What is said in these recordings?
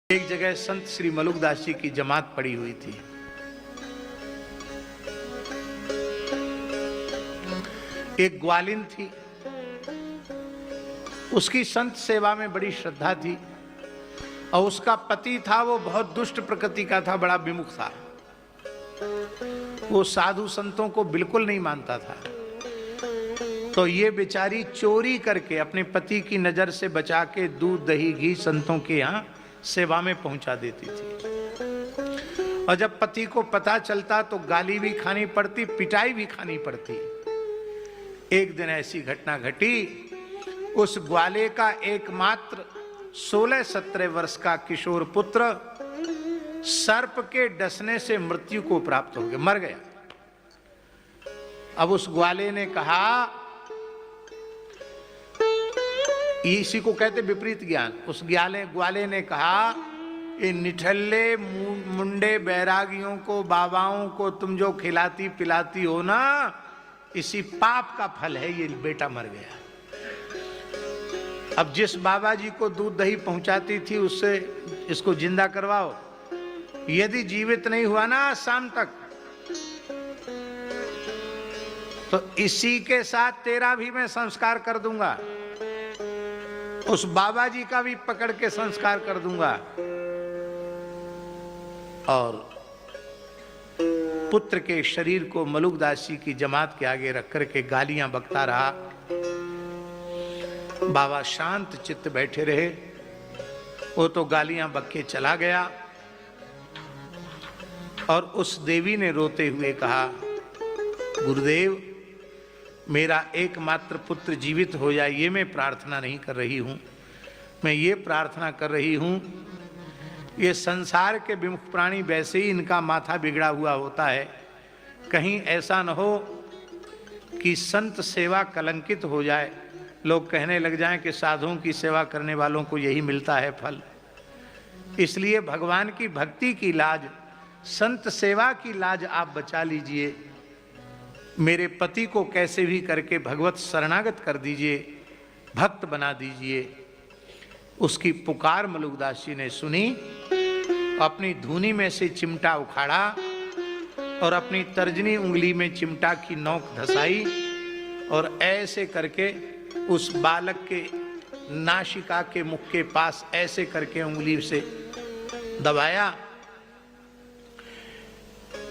एक जगह संत श्री मलुकदास जी की जमात पड़ी हुई थी। एक ग्वालिन थी, उसकी संत सेवा में बड़ी श्रद्धा थी और उसका पति था वो बहुत दुष्ट प्रकृति का था, बड़ा विमुख था। वो साधु संतों को बिल्कुल नहीं मानता था। तो ये बेचारी चोरी करके अपने पति की नजर से बचा के दूध दही घी संतों के यहाँ सेवा में पहुंचा देती थी। और जब पति को पता चलता तो गाली भी खानी पड़ती, पिटाई भी खानी पड़ती। एक दिन ऐसी घटना घटी, उस ग्वाले का एकमात्र 16-17 वर्ष का किशोर पुत्र सर्प के डसने से मृत्यु को प्राप्त हो गया, मर गया। अब उस ग्वाले ने कहा, इसी को कहते विपरीत ज्ञान। उस ग्वाले ने कहा, इन निठल्ले मुंडे बैरागियों को, बाबाओं को तुम जो खिलाती पिलाती हो ना, इसी पाप का फल है, ये बेटा मर गया। अब जिस बाबा जी को दूध दही पहुंचाती थी उससे इसको जिंदा करवाओ, यदि जीवित नहीं हुआ ना शाम तक तो इसी के साथ तेरा भी मैं संस्कार कर दूंगा, उस बाबा जी का भी पकड़ के संस्कार कर दूंगा। और पुत्र के शरीर को मलुकदास जी की जमात के आगे रख करके गालियां बकता रहा। बाबा शांत चित्त बैठे रहे। वो तो गालियां बक के चला गया और उस देवी ने रोते हुए कहा, गुरुदेव, मेरा एकमात्र पुत्र जीवित हो जाए, ये मैं प्रार्थना नहीं कर रही हूँ। मैं ये प्रार्थना कर रही हूँ, ये संसार के विमुख प्राणी वैसे ही इनका माथा बिगड़ा हुआ होता है, कहीं ऐसा न हो कि संत सेवा कलंकित हो जाए, लोग कहने लग जाएं कि साधुओं की सेवा करने वालों को यही मिलता है फल। इसलिए भगवान की भक्ति की लाज, संत सेवा की लाज आप बचा लीजिए। मेरे पति को कैसे भी करके भगवत शरणागत कर दीजिए, भक्त बना दीजिए। उसकी पुकार मलुकदास जी ने सुनी, अपनी धूनी में से चिमटा उखाड़ा और अपनी तर्जनी उंगली में चिमटा की नोक धसाई और ऐसे करके उस बालक के नासिका के मुख के पास ऐसे करके उंगली से दबाया।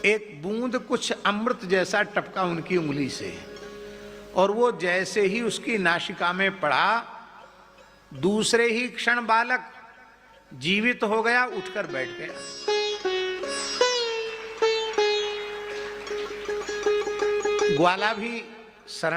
एक बूंद कुछ अमृत जैसा टपका उनकी उंगली से, और वो जैसे ही उसकी नासिका में पड़ा, दूसरे ही क्षण बालक जीवित हो गया, उठकर बैठ गया। ग्वाला भी शरण